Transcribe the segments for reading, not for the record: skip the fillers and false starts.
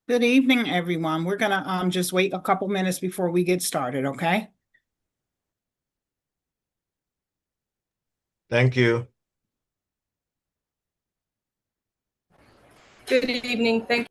Good evening, everyone. We're gonna just wait a couple minutes before we get started, okay? Thank you. Good evening. Thank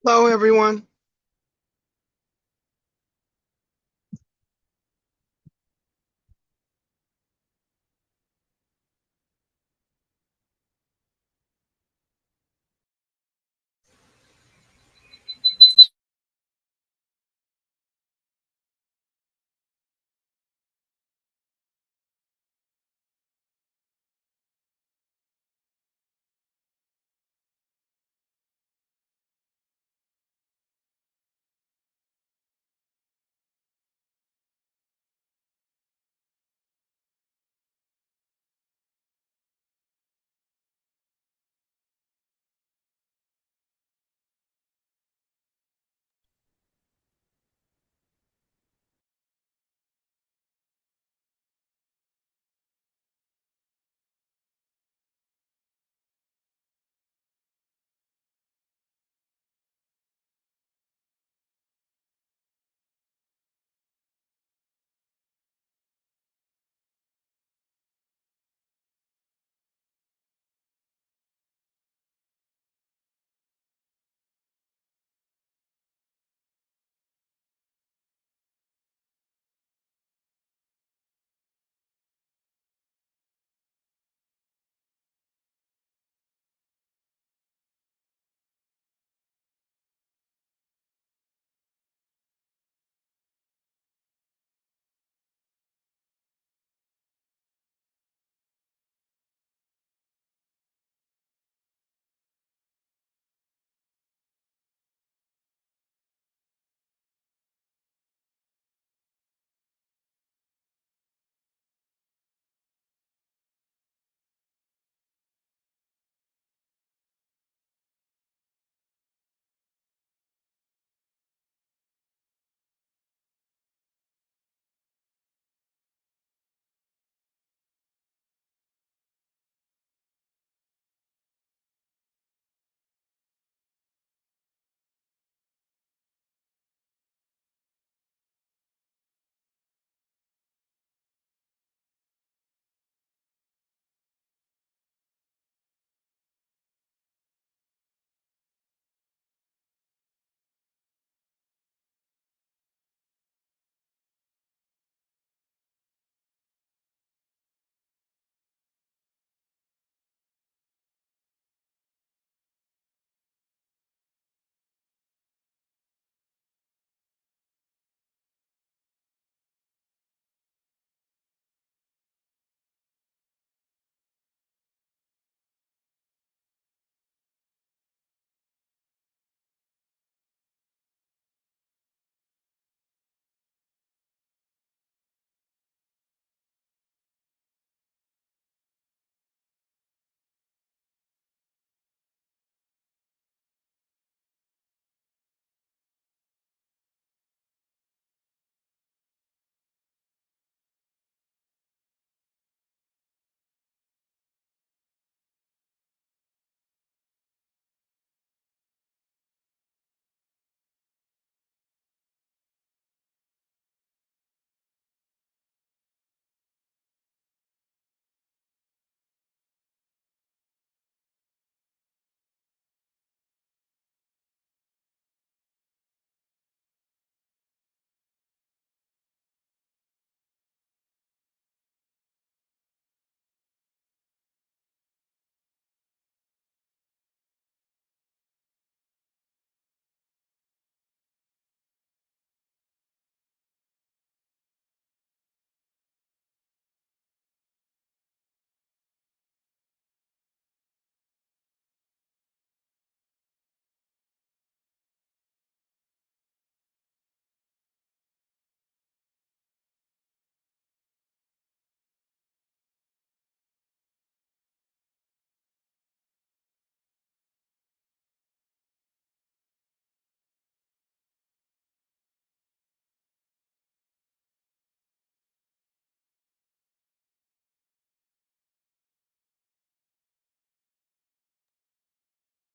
Hello, everyone.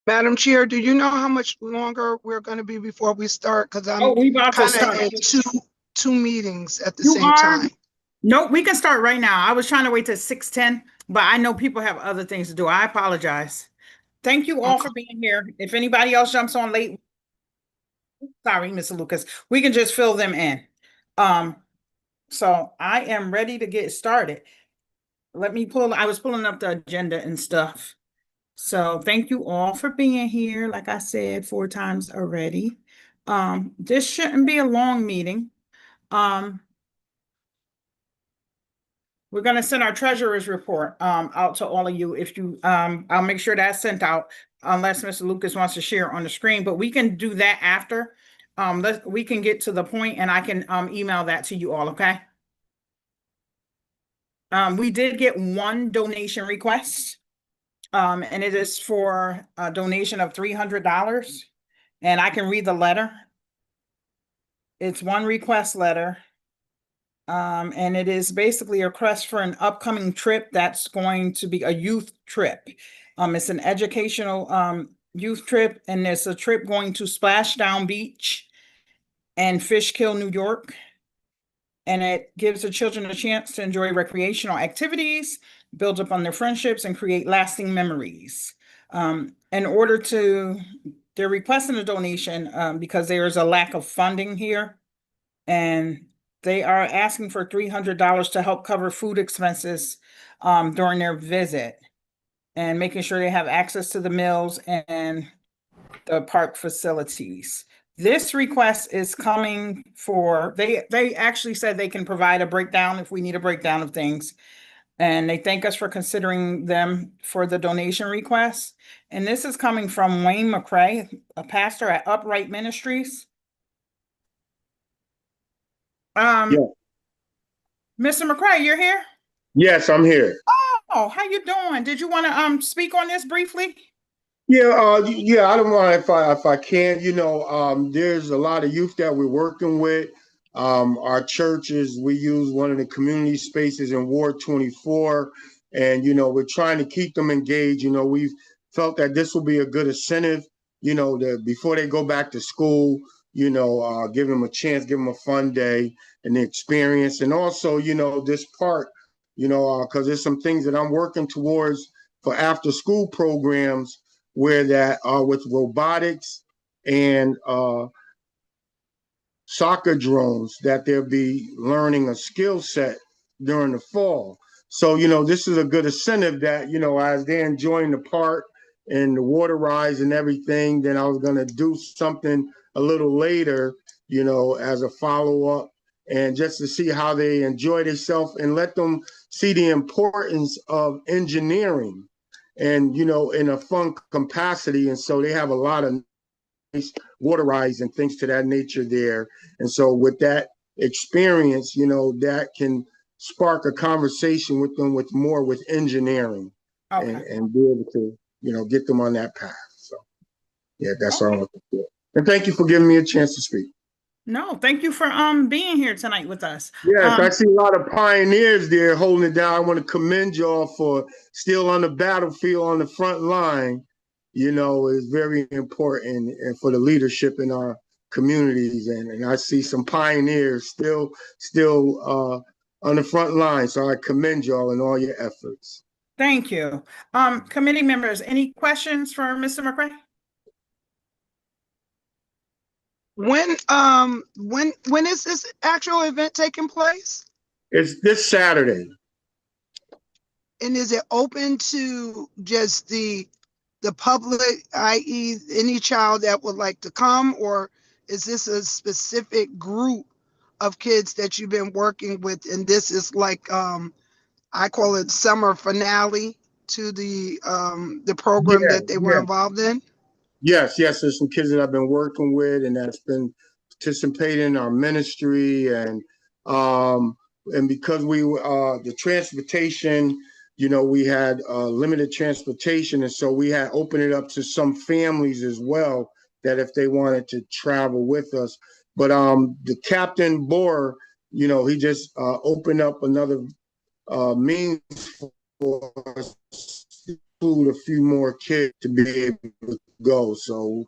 Madam Chair, do you know how much longer we're going to be before we start? Because I'm Oh, we about to kind of start. at two meetings at the You same are? time. No, we can start right now. I was trying to wait till 6:10, but I know people have other things to do. I apologize. Thank you all Okay. for being here. If anybody else jumps on late, sorry, Mr. Lucas, we can just fill them in. Um, so I am ready to get started. I was pulling up the agenda and stuff. So thank you all for being here. Like I said 4 times already. This shouldn't be a long meeting. Um, we're gonna send our treasurer's report out to all of you. If you I'll make sure that's sent out unless Mr. Lucas wants to share on the screen, but we can do that after. We can get to the point and I can email that to you all, okay? We did get one donation request. And it is for a donation of $300. And I can read the letter. It's one request letter. And it is basically a request for an upcoming trip that's going to be a youth trip. It's an educational youth trip, and it's a trip going to Splashdown Beach and Fishkill, New York. And it gives the children a chance to enjoy recreational activities, build up on their friendships, and create lasting memories. In order to, they're requesting a donation because there is a lack of funding here, and they are asking for $300 to help cover food expenses during their visit and making sure they have access to the meals and the park facilities. This request is coming for, they actually said they can provide a breakdown if we need a breakdown of things. And they thank us for considering them for the donation request. And this is coming from Wayne McCrae, a pastor at Upright Ministries. Yeah. Mr. McCrae, you're here? Yes, I'm here. Oh, how you doing? Did you want to speak on this briefly? Yeah, I don't mind if I can. There's a lot of youth that we're working with. Our churches, we use one of the community spaces in Ward 24, and we're trying to keep them engaged. We've felt that this will be a good incentive. Before they go back to school, give them a chance, give them a fun day and the experience, and also, this park, because there's some things that I'm working towards for after school programs where that with robotics and soccer drones that they'll be learning a skill set during the fall. So, this is a good incentive that, as they're enjoying the park and the water rides and everything, then I was going to do something a little later, as a follow-up and just to see how they enjoy themselves and let them see the importance of engineering and in a fun capacity. And so they have a lot of nice water rides and things to that nature there. And so with that experience, that can spark a conversation with them with engineering Okay. and be able to, get them on that path. So yeah, that's all I'm looking for. And thank you for giving me a chance to speak. No, thank you for being here tonight with us. Yes, I see a lot of pioneers there holding it down. I want to commend y'all for still on the battlefield on the front line. Is very important and for the leadership in our communities. And I see some pioneers still on the front line. So I commend y'all in all your efforts. Thank you. Committee members, any questions for Mr. McCrae? When is this actual event taking place? It's this Saturday. And is it open to just the public, i.e., any child that would like to come, or is this a specific group of kids that you've been working with? And this is like I call it summer finale to the program that they were involved in. Yes. There's some kids that I've been working with and that's been participating in our ministry and because we the transportation, we had limited transportation, and so we had opened it up to some families as well that if they wanted to travel with us. But the Captain Boer, he just opened up another means for us include a few more kids to be able to go. So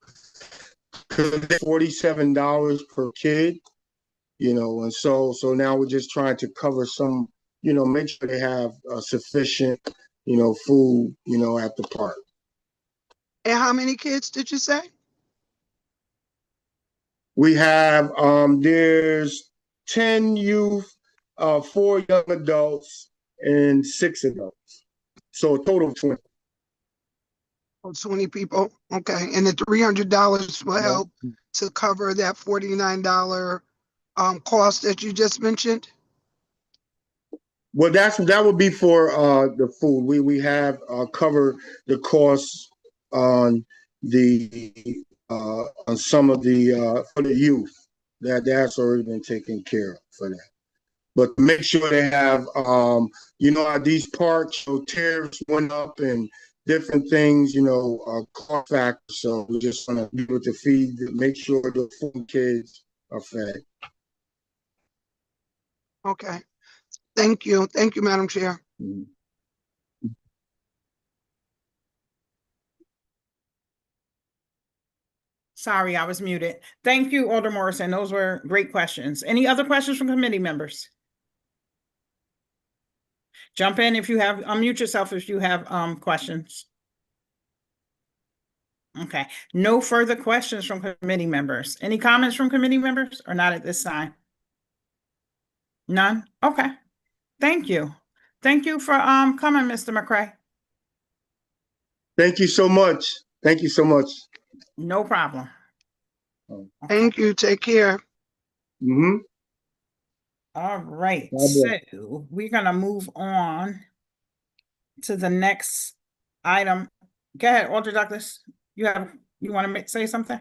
$47 per kid, and so now we're just trying to cover some, make sure they have sufficient, food, at the park. And how many kids did you say? We have there's 10 youth, 4 young adults, and 6 adults. So a total of 20. Oh, 20 people. Okay. And the $300 will help to cover that $49 cost that you just mentioned? Well, that would be for the food. We have covered the costs on the on some of the for the youth. That's already been taken care of for that. But make sure they have at these parks, tariffs went up and different things, cost factors. So we just want to be able to feed, make sure the food kids are fed. Okay. Thank you. Thank you, Madam Chair. Mm-hmm. Sorry, I was muted. Thank you, Alder Morrison. Those were great questions. Any other questions from committee members? Jump in if you have, unmute yourself if you have questions. Okay, no further questions from committee members. Any comments from committee members or not at this time? None? Okay, thank you. Thank you for coming, Mr. McCray. Thank you so much. Thank you so much. No problem. Okay. Thank you. Take care. Mm-hmm. All right, so we're gonna move on to the next item. Go ahead, Alder Douglas. You want to say something?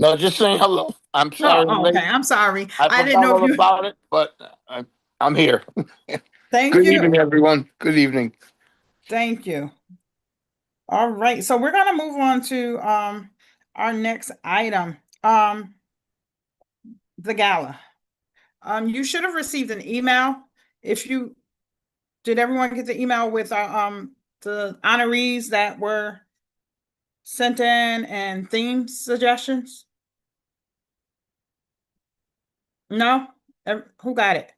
No, just saying hello. I'm sorry. Oh, okay, I'm sorry. I didn't know forgot if you. all about it, but I'm here. Thank Good you. evening, everyone. Good evening. Thank you. All right, so we're gonna move on to our next item, the gala. You should have received an email. Did everyone get the email with the honorees that were sent in and theme suggestions? No? Who got it?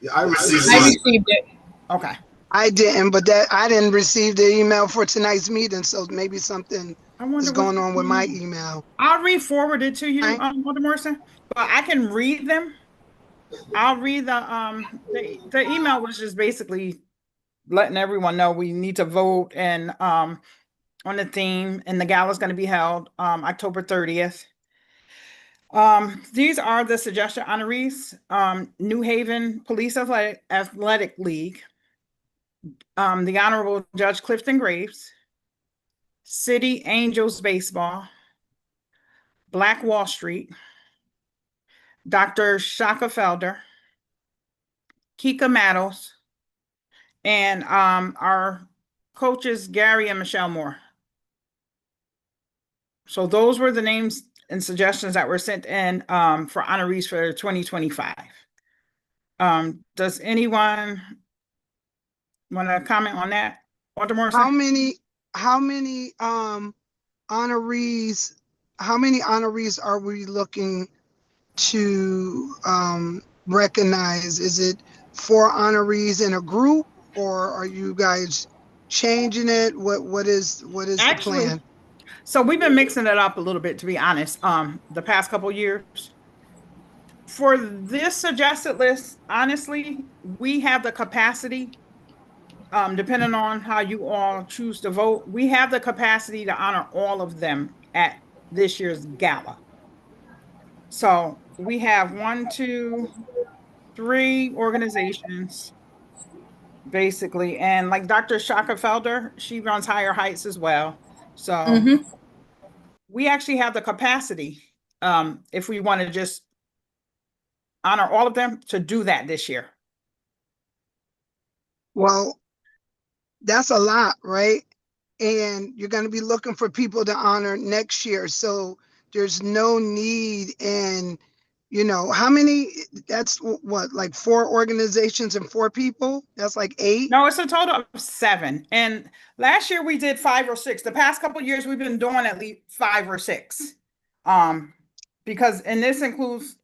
Yeah, I received I mine. received it. Okay. I didn't, but I didn't receive the email for tonight's meeting, so maybe something I wonder is going on with my email. I'll re-forward it to you, Okay. Alder Morrison, but I can read them. I'll read the email was just basically letting everyone know we need to vote and on the theme, and the gala is going to be held October 30th. These are the suggested honorees: New Haven Police Athletic League, the Honorable Judge Clifton Graves, City Angels Baseball, Black Wall Street, Dr. Shaka Felder, Kika Mattles, and our coaches Gary and Michelle Moore. So those were the names and suggestions that were sent in for honorees for 2025. Does anyone want to comment on that? Alder Morrison? How many honorees are we looking to recognize? Is it 4 honorees in a group, or are you guys changing it? What is the plan? So we've been mixing it up a little bit, to be honest, the past couple years. For this suggested list, honestly, we have the capacity, depending on how you all choose to vote, we have the capacity to honor all of them at this year's gala. So we have 1, 2, 3 organizations, basically. And like Dr. Shaka Felder, she runs Higher Heights as well. So we actually have the capacity, if we want to just honor all of them, to do that this year. Well, that's a lot, right? And you're going to be looking for people to honor next year. So there's no need in, how many, that's what, like 4 organizations and 4 people? That's like 8? No, it's a total of 7. And last year we did 5 or 6. The past couple of years we've been doing at least 5 or 6. Because, and this includes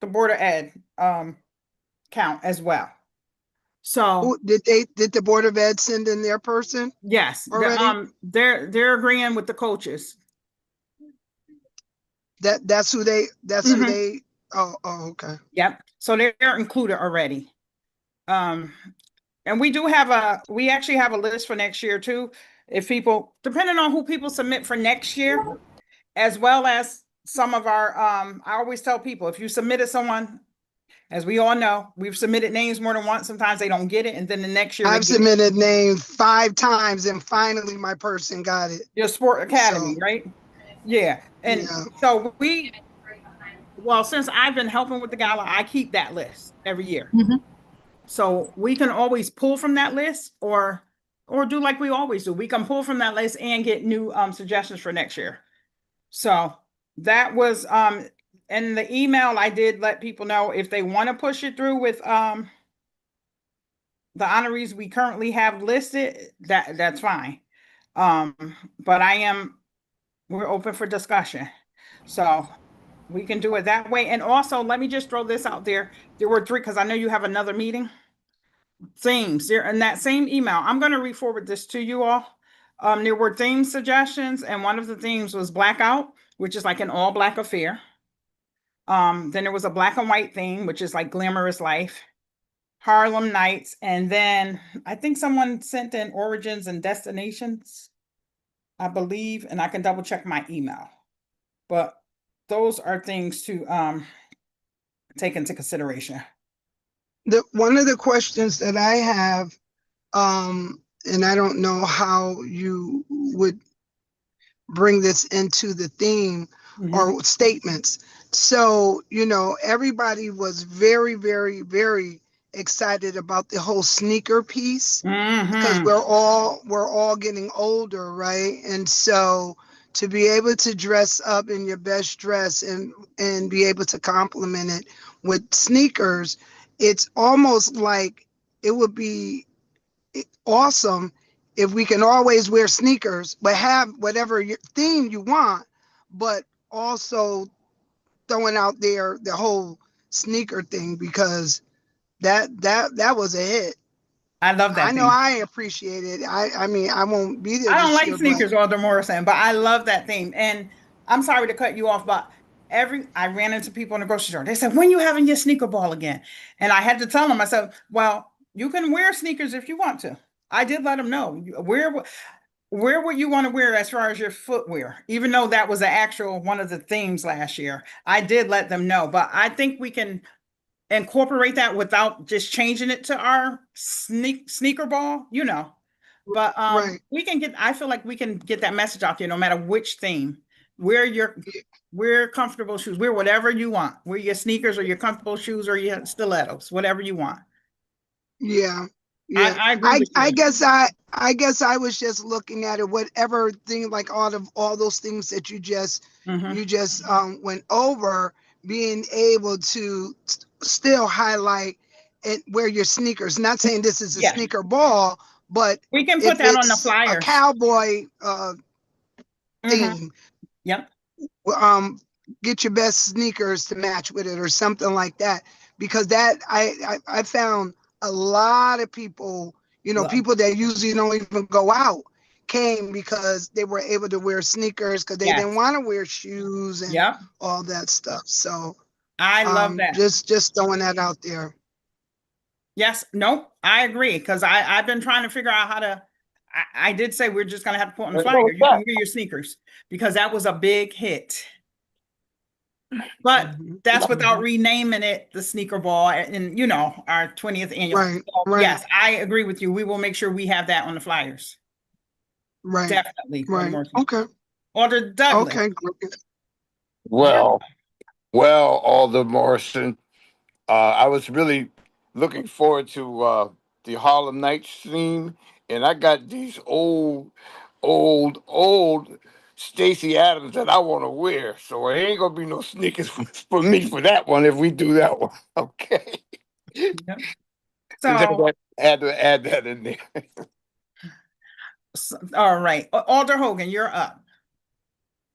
the Board of Ed count as well. So Did the Board of Ed send in their person yes, already? they're agreeing with the coaches. That's who they, oh, okay. Yep. So they're included already. And we actually have a list for next year too. If people, depending on who people submit for next year, as well as some of our, I always tell people, if you submitted someone, as we all know, we've submitted names more than once. Sometimes they don't get it. And then the next year I've submitted names 5 times and finally my person got it. Your sport academy, So, right? Yeah. And yeah. so well, since I've been helping with the gala, I keep that list every year. So we can always pull from that list or do like we always do. We can pull from that list and get new suggestions for next year. So that was in the email I did let people know if they want to push it through with the honorees we currently have listed, that's fine. But we're open for discussion. So we can do it that way. And also, let me just throw this out there. There were 3, because I know you have another meeting. Themes there in that same email. I'm going to re-forward this to you all. There were theme suggestions, and one of the themes was blackout, which is like an all black affair. Then there was a black and white theme, which is like glamorous life, Harlem Nights, and then I think someone sent in origins and destinations, I believe, and I can double check my email. But those are things to take into consideration. One of the questions that I have, and I don't know how you would bring this into the theme or statements. So, everybody was very, very, very excited about the whole sneaker piece because we're all getting older, right? And so to be able to dress up in your best dress and be able to complement it with sneakers, it's almost like it would be awesome if we can always wear sneakers, but have whatever theme you want, but also throwing out there the whole sneaker thing, because that was a hit. I love that I know theme. I appreciate it. I mean, I won't be there I don't this like year, sneakers, Alder Morrison, but I love that theme. And I'm sorry to cut you off, but I ran into people in the grocery store. They said, "When you having your sneaker ball again?" And I had to tell them, I said, "Well, you can wear sneakers if you want to." I did let them know. Where would you want to wear as far as your footwear? Even though that was the actual one of the themes last year, I did let them know. But I think we can incorporate that without just changing it to our sneaker ball, But right? I feel like we can get that message out there no matter which theme. Wear comfortable shoes. Wear whatever you want. Wear your sneakers or your comfortable shoes or your stilettos, whatever you want. Yeah, yeah. I agree with you. I guess I was just looking at it, whatever thing, like out of all those things that you just went over, being able to still highlight and wear your sneakers. Not saying this is a Yeah. sneaker ball, but We can put if that on the it's a flyers. cowboy theme, Yep. get your best sneakers to match with it or something like that, because that I found a lot of people, people that usually don't even go out, came because they were able to wear sneakers because they didn't want to wear shoes and all that stuff. So I love that. Just throwing that out there. Yes, no, I agree, because I've been trying to figure out how to. I did say we're just gonna have to put on the flyer. You can wear your sneakers because that was a big hit. But that's without renaming it the sneaker ball and our 20th annual. Right, So, right. yes, I agree with you. We will make sure we have that on the flyers. Right. Definitely. Right. Okay. Alder Douglas. Okay. Well, Alder Morrison, I was really looking forward to the Harlem Nights theme, and I got these old Stacey Adams that I want to wear. So it ain't gonna be no sneakers for me for that one if we do that one. Okay. Yeah. Just So, had to add that in there. all right, Alder Hogan, you're up.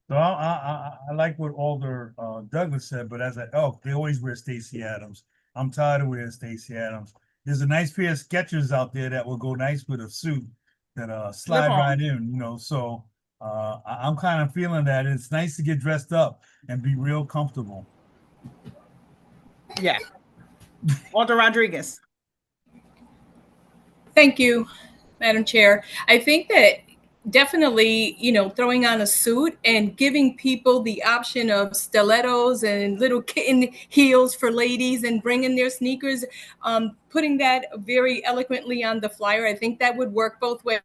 So I like what Alder Douglas said, but as they always wear Stacey Adams. I'm tired of wearing Stacey Adams. There's a nice pair of Skechers out there that will go nice with a suit that slide on. right in, So I'm kind of feeling that it's nice to get dressed up and be real comfortable. Yeah. Alder Rodriguez. Thank you, Madam Chair. I think that definitely, throwing on a suit and giving people the option of stilettos and little kitten heels for ladies and bringing their sneakers, putting that very eloquently on the flyer. I think that would work both ways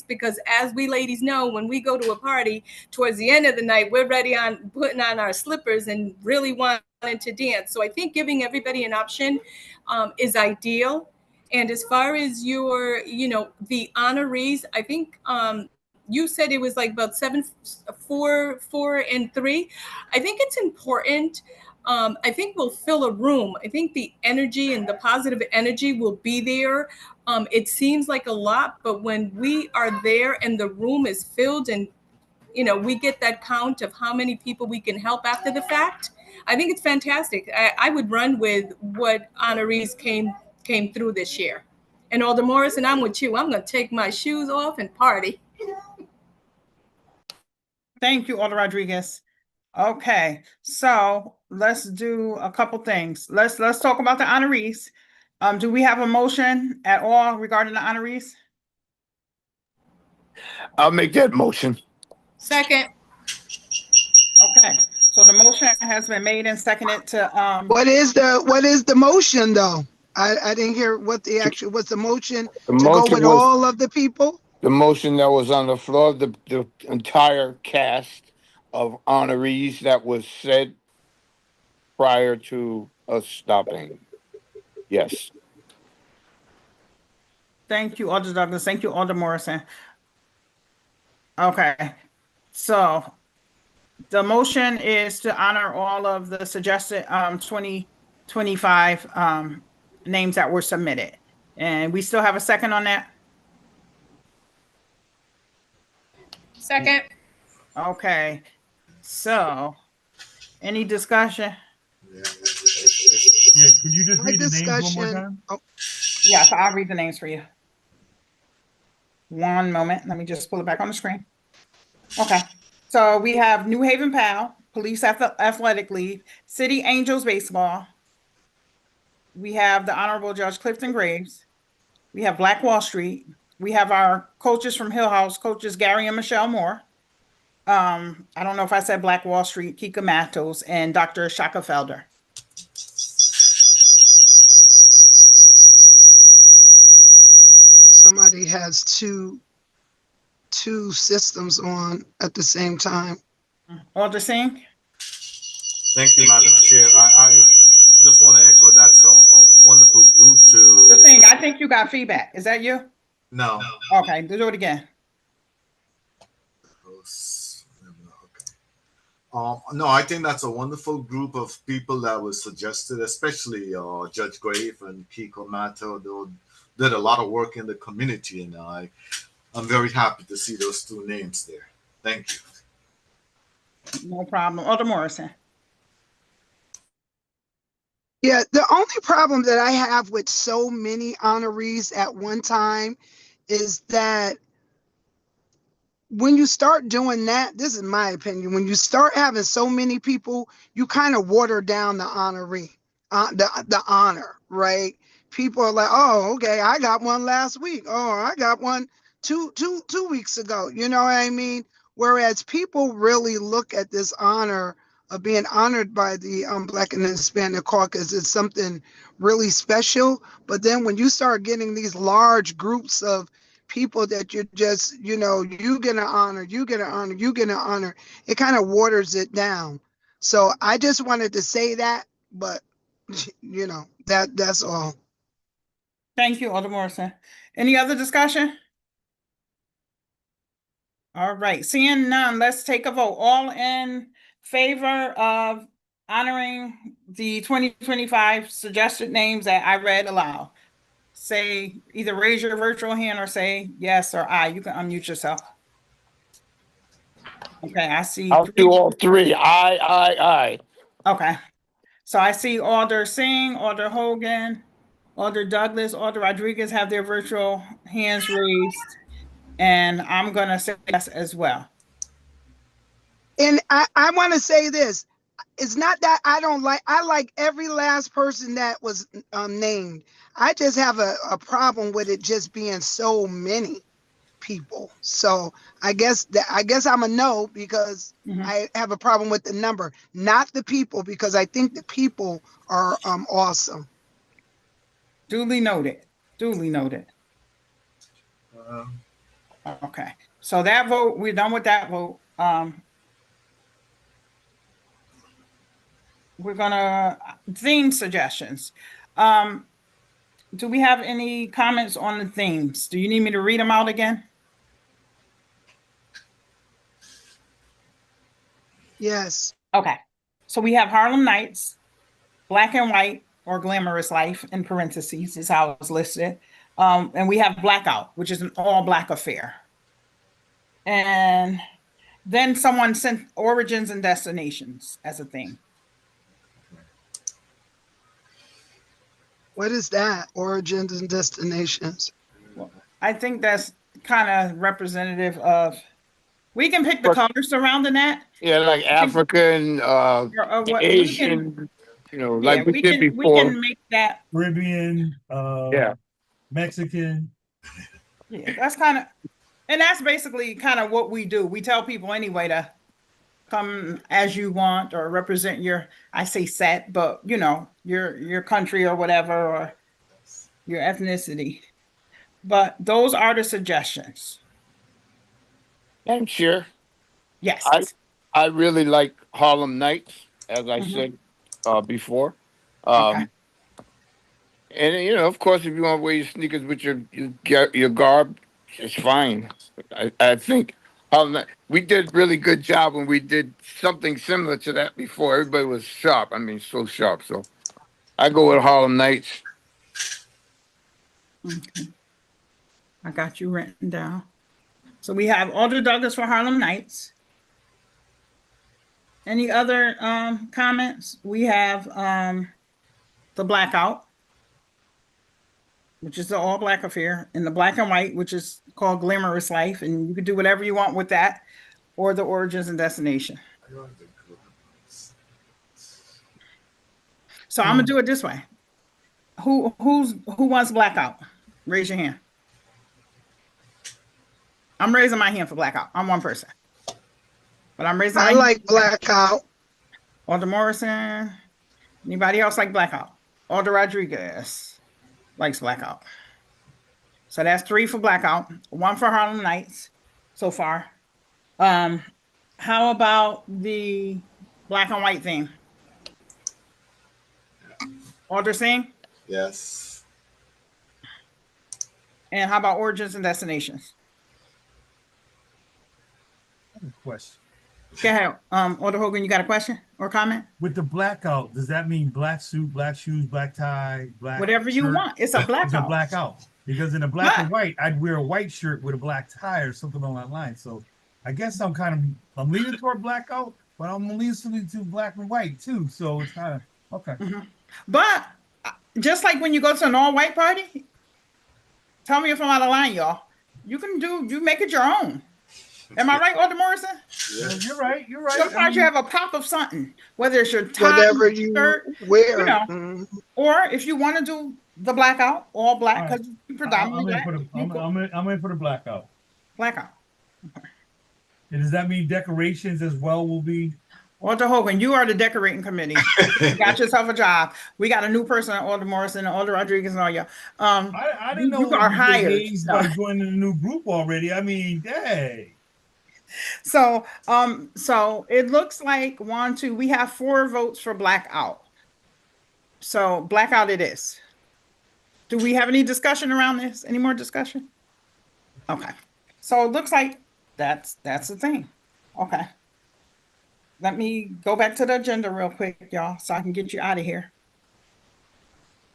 because as we ladies know, when we go to a party towards the end of the night, we're ready on putting on our slippers and really wanting to dance. So I think giving everybody an option is ideal. And as far as your, the honorees, I think you said it was like about 7, 4, 4, and 3. I think it's important. I think we'll fill a room. I think the energy and the positive energy will be there. It seems like a lot, but when we are there and the room is filled and we get that count of how many people we can help after the fact, I think it's fantastic. I would run with what honorees came through this year. And Alder Morrison, I'm with you. I'm going to take my shoes off and party. Thank you, Alder Rodriguez. Okay, so let's do a couple things. Let's talk about the honorees. Do we have a motion at all regarding the honorees? I'll make that motion. Second. Okay, so the motion has been made and seconded to What is the motion though? I didn't hear what's the motion The to go motion with was all of the people? the motion that was on the floor of the entire cast of honorees that was said prior to us stopping. Yes. Thank you, Alder Douglas. Thank you, Alder Morrison. Okay, so the motion is to honor all of the suggested 2025 names that were submitted. And we still have a second on that? Second. Okay, so any discussion? Yeah, could you just My read the names one more discussion. time? Oh, Yeah, so I'll read the names for you. One moment, let me just pull it back on the screen. Okay, so we have New Haven PAL, Police Athletic League, City Angels Baseball. We have the Honorable Judge Clifton Graves. We have Black Wall Street. We have our coaches from Hill House, coaches Gary and Michelle Moore. I don't know if I said Black Wall Street, Kika Matos, and Dr. Shaka Felder. somebody has two systems on at the same time. Alder Singh? Thank you, Madam Chair. I just want to echo that's a wonderful group The to. thing, I think you got feedback. Is that you? No. Okay, do it again. No, I think that's a wonderful group of people that was suggested, especially Judge Grave and Kiko Mato. They did a lot of work in the community, and I'm very happy to see those two names there. Thank you. No problem. Alder Morrison. Yeah, the only problem that I have with so many honorees at one time is that when you start doing that, this is my opinion, when you start having so many people, you kind of water down the honoree, the honor, right? People are like, oh, okay, I got one last week. Oh, I got one two weeks ago. You know what I mean? Whereas people really look at this honor of being honored by the Black and Hispanic Caucus as something really special. But then when you start getting these large groups of people that you just, you get an honor, you get an honor, you get an honor, it kind of waters it down. So I just wanted to say that, but that's all. Thank you, Alder Morrison. Any other discussion? All right, seeing none, let's take a vote. All in favor of honoring the 2025 suggested names that I read aloud? Say, either raise your virtual hand or say yes or aye. You can unmute yourself. Okay, I see I'll three. do all three. Aye. Okay, so I see Alder Singh, Alder Hogan, Alder Douglas, Alder Rodriguez have their virtual hands raised. And I'm gonna say yes as well. And I want to say this. It's not that I like every last person that was named. I just have a problem with it just being so many people. So I guess I'm a no because I have a problem with the number, not the people, because I think the people are awesome. Duly noted. Duly noted. Okay. So that vote, we're done with that vote. We're gonna theme suggestions. Do we have any comments on the themes? Do you need me to read them out again? Yes. Okay. So we have Harlem Nights, Black and White, or Glamorous Life in parentheses is how it's listed. And we have Blackout, which is an all Black affair. And then someone sent Origins and Destinations as a theme. What is that? Origins and destinations. Well, I think that's kind of representative of, we can pick the colors surrounding that. Yeah, like African, Or what we can, Asian, yeah, like we did we before. can make that. Caribbean, Yeah. Mexican. Yeah, that's kind of, and that's basically kind of what we do. We tell people anyway to come as you want or represent your, I say set, but your country or whatever, or your ethnicity. But those are the suggestions. I'm sure. Yes. I really like Harlem Nights, as I said before. Okay. And of course, if you want to wear your sneakers with your garb, it's fine. I think we did really good job when we did something similar to that before. Everybody was sharp. I mean, so sharp. So I go with Harlem Nights. Okay. I got you written down. So we have Alder Douglas for Harlem Nights. Any other comments? We have the Blackout, which is the all Black affair, and the Black and White, which is called Glamorous Life, and you can do whatever you want with that, or the Origins and Destination. So I'm gonna do it this way. Who wants Blackout? Raise your hand. I'm raising my hand for Blackout. I'm one person, but I'm raising. I like Blackout. Alder Morrison. Anybody else like Blackout? Alder Rodriguez likes Blackout. So that's 3 for Blackout, 1 for Harlem Nights so far. How about the Black and White theme? Alder Singh? Yes. And how about Origins and Destinations? Question. Go ahead. Alder Hogan, you got a question or comment? With the blackout, does that mean black suit, black shoes, black tie, black Whatever you shirt? want. It's a blackout. It's a blackout. Because in a black and white, I'd wear a white shirt with a black tie or something along that line. So I guess I'm leaning toward blackout, but I'm leaning to black and white too. So it's kind of okay. But just like when you go to an all-white party, tell me if I'm out of line, y'all. You make it your own. Am I right, Alder Morrison? Yeah. You're right. Sometimes you have a pop of something, whether it's your tie, whatever you shirt, wear. Or if you want to do the blackout, all black, because you predominantly I'm in for the blackout. Blackout. Okay. And does that mean decorations as well will be? Alder Hogan, you are the decorating committee. You got yourself a job. We got a new person, Alder Morrison, and Alder Rodriguez, and all y'all. I didn't know you are hired by joining the new group already. I mean, hey. So it looks like we have 4 votes for blackout. So blackout it is. Do we have any discussion around this? Any more discussion? Okay. So it looks like That's the thing. Okay. Let me go back to the agenda real quick, y'all, so I can get you out of here.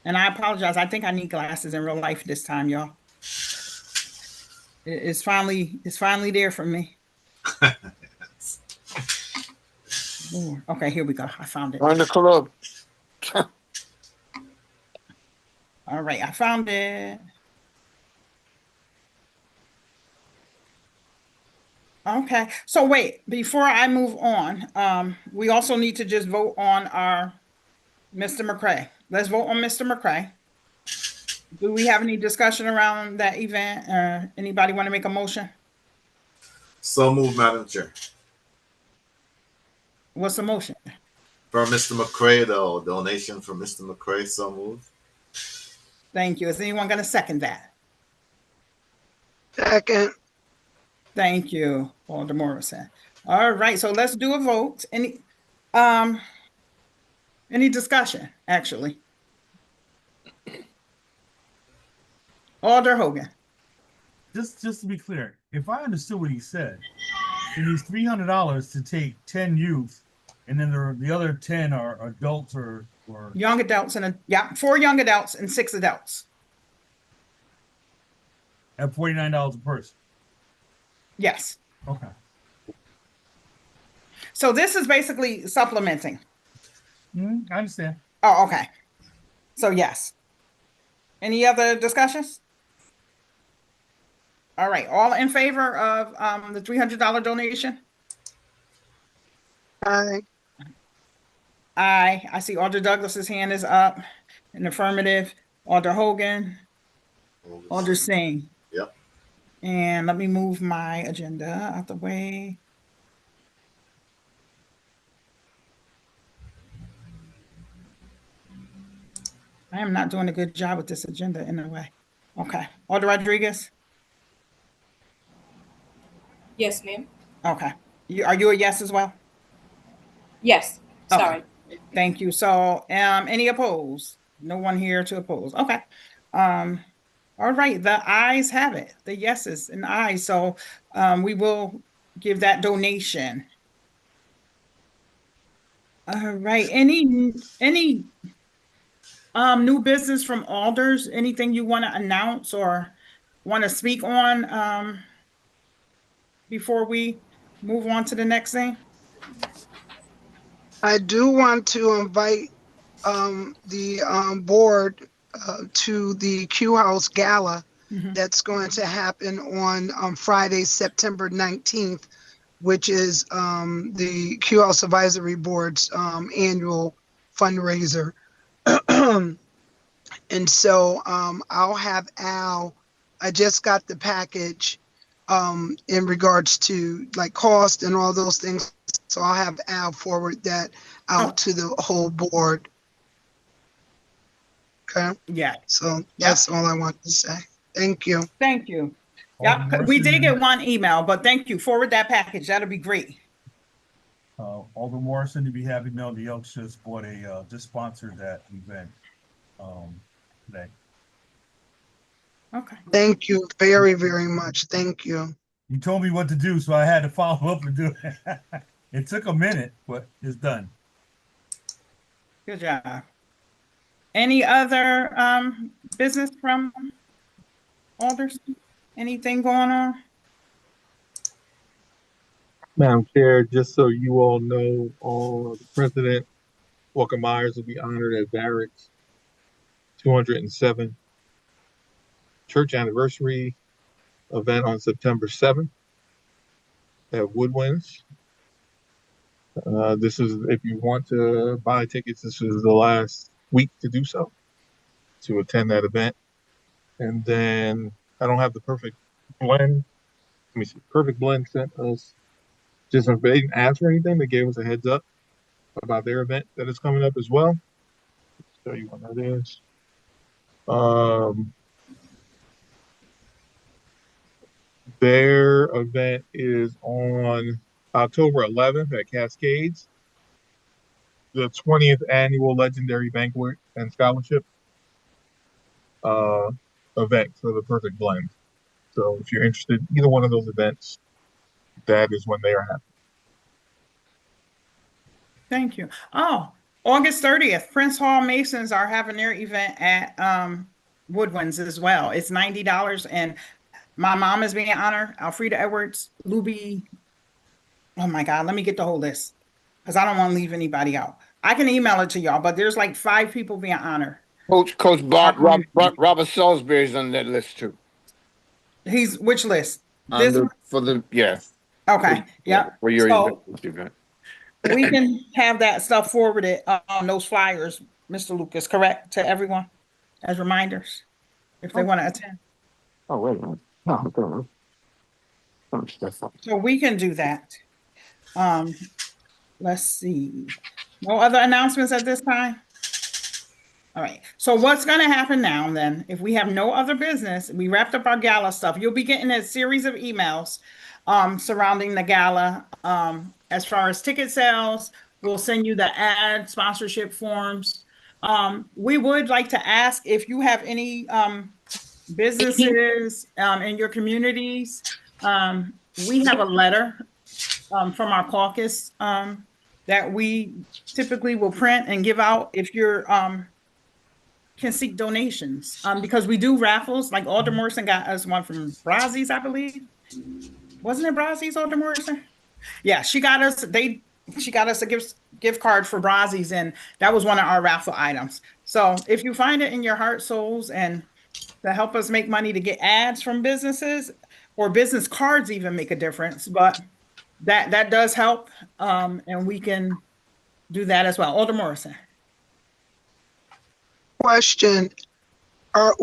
And I apologize. I think I need glasses in real life this time, y'all. It's finally there for me. Ooh, okay, here we go. I found it. Join the club. All right, I found it. Okay, so wait, before I move on, we also need to just vote on our Mr. McCray. Let's vote on Mr. McCray. Do we have any discussion around that event? Anybody want to make a motion? So move, Madam Chair. What's the motion? For Mr. McCray, the donation for Mr. McCray, so move. Thank you. Is anyone going to second that? Second. Thank you, Alder Morrison. All right, so let's do a vote. Any discussion, actually? Alder Hogan. Just to be clear, if I understood what he said, it needs $300 to take 10 youth, and then the other 10 are adults or Young adults 4 young adults and 6 adults. at $49 a person. Yes. Okay. So this is basically supplementing. I understand. Oh, okay. So yes. Any other discussions? All right, all in favor of the $300 donation? Aye. Aye. I see Alder Douglas's hand is up. An affirmative. Alder Hogan. Alder Singh. Yep. And let me move my agenda out the way. I am not doing a good job with this agenda in a way. Okay. Alder Rodriguez? Yes, ma'am. Okay. Are you a yes as well? Yes. Okay. Sorry. Thank you. So, any opposed? No one here to oppose. Okay. All right. The ayes have it. The yeses and ayes. So, we will give that donation. All right. Any new business from alders? Anything you want to announce or want to speak on before we move on to the next thing? I do want to invite the board to the Q House Gala that's going to happen on Friday, September 19th, which is the Q House Advisory Board's annual fundraiser. And so I'll have Al, I just got the package in regards to like cost and all those things. So I'll have Al forward that out to the whole board. Okay. Yeah. So that's all I want to say. Thank you. Thank you. Alder Yeah, we did Morrison, get one email, but thank you. Forward that package. That'll be great. Alder Morrison, to be happy to know the Elks just bought just sponsored that event today. Okay. Thank you very, very much. Thank you. You told me what to do, so I had to follow up and do it. It took a minute, but it's done. Good job. Any other business from alders? Anything going on? Madam Chair, just so you all know, the President Walker Myers will be honored at Barracks 207 church anniversary event on September 7th at Woodwinds. This is, if you want to buy tickets, this is the last week to do so, to attend that event. And then I don't have the perfect blend. Let me see. Perfect Blend sent us just, if they didn't ask for anything, they gave us a heads up about their event that is coming up as well. Show you what that is. Their event is on October 11th at Cascades, the 20th annual Legendary Banquet and Scholarship event for the Perfect Blend. So if you're interested in either one of those events, that is when they are happening. Thank you. Oh, August 30th, Prince Hall Masons are having their event at Woodwinds as well. It's $90, and my mom is being honored. Alfreda Edwards, Luby. Oh my God, let me get the whole list because I don't want to leave anybody out. I can email it to y'all, but there's like 5 people being honored. Coach Robert Salisbury's on that list too. He's which list? On This one? for the yeah. Okay, yeah. For your So event. we can have that stuff forwarded on those flyers, Mr. Lucas, correct, to everyone as reminders if they want to attend. Oh, wait a minute. No, So we can do that. Let's see. No other announcements at this time? All right. So what's going to happen now then? If we have no other business, we wrapped up our gala stuff. You'll be getting a series of emails surrounding the gala. As far as ticket sales, we'll send you the ad sponsorship forms. We would like to ask if you have any businesses in your communities. We have a letter from our caucus that we typically will print and give out if you're can seek donations because we do raffles. Like Alder Morrison got us one from Brazzi's, I believe. Wasn't it Brazzi's, Alder Morrison? Yeah, she got us a gift card for Brazzi's, and that was one of our raffle items. So if you find it in your heart, souls, and to help us make money to get ads from businesses or business cards even make a difference, but that does help, and we can do that as well. Alder Morrison. Question. I'm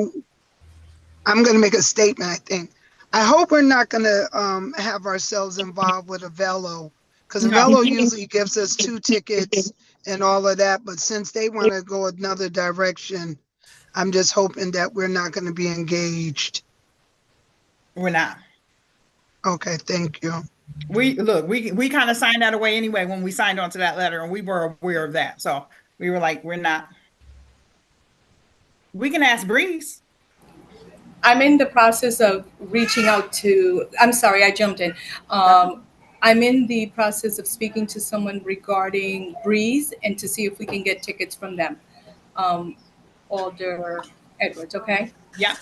going to make a statement, I think. I hope we're not going to have ourselves involved with Avello, because Avello usually gives us 2 tickets and all of that. But since they want to go another direction, I'm just hoping that we're not going to be engaged. We're not. Okay, thank you. We kind of signed that away anyway when we signed on to that letter, and we were aware of that. So we were like, we're not. We can ask Breeze. I'm in the process of reaching out to, I'm sorry, I jumped in. I'm in the process of speaking to someone regarding Breeze and to see if we can get tickets from them. Alder Edwards, okay? Yeah.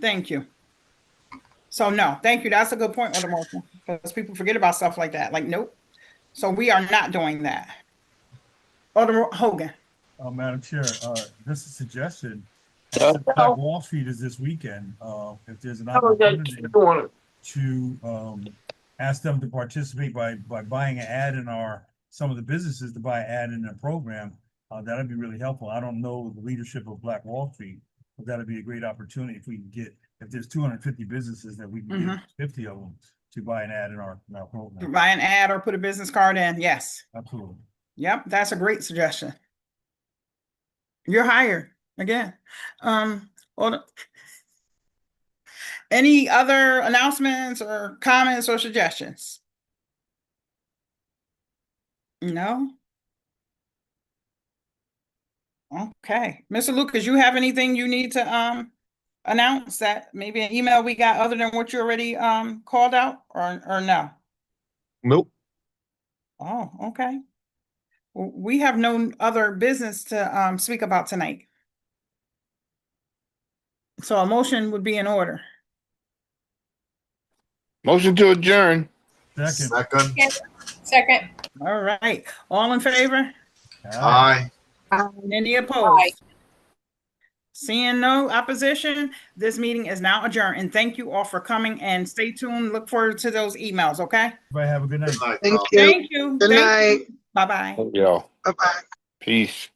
Thank you. So no, thank you. That's a good point, Alder Morrison, because people forget about stuff like that. Like, nope. So we are not doing that. Alder Hogan. Madam Chair, just a suggestion. Black Wall Street is this weekend. If there's an opportunity to ask them to participate by buying an ad in some of the businesses to buy an ad in their program, that'd be really helpful. I don't know the leadership of Black Wall Street, but that'd be a great opportunity if we can get, if there's 250 businesses that we can get 50 of them to buy an ad in our program. To buy an ad or put a business card in. Yes. Absolutely. Yep. That's a great suggestion. You're hired again. Any other announcements or comments or suggestions? No? Okay. Mr. Lucas, you have anything you need to announce, that maybe an email we got other than what you already called out, or no? Nope. Oh, okay. We have no other business to speak about tonight. So a motion would be in order. Motion to adjourn. Second. Second. All right. All in favor? Aye. Any opposed? Seeing no opposition, this meeting is now adjourned. And thank you all for coming, and stay tuned. Look forward to those emails, okay? Everybody have a good night. Thank you. Thank you. Good night. Bye-bye. Yo. Bye-bye. Peace.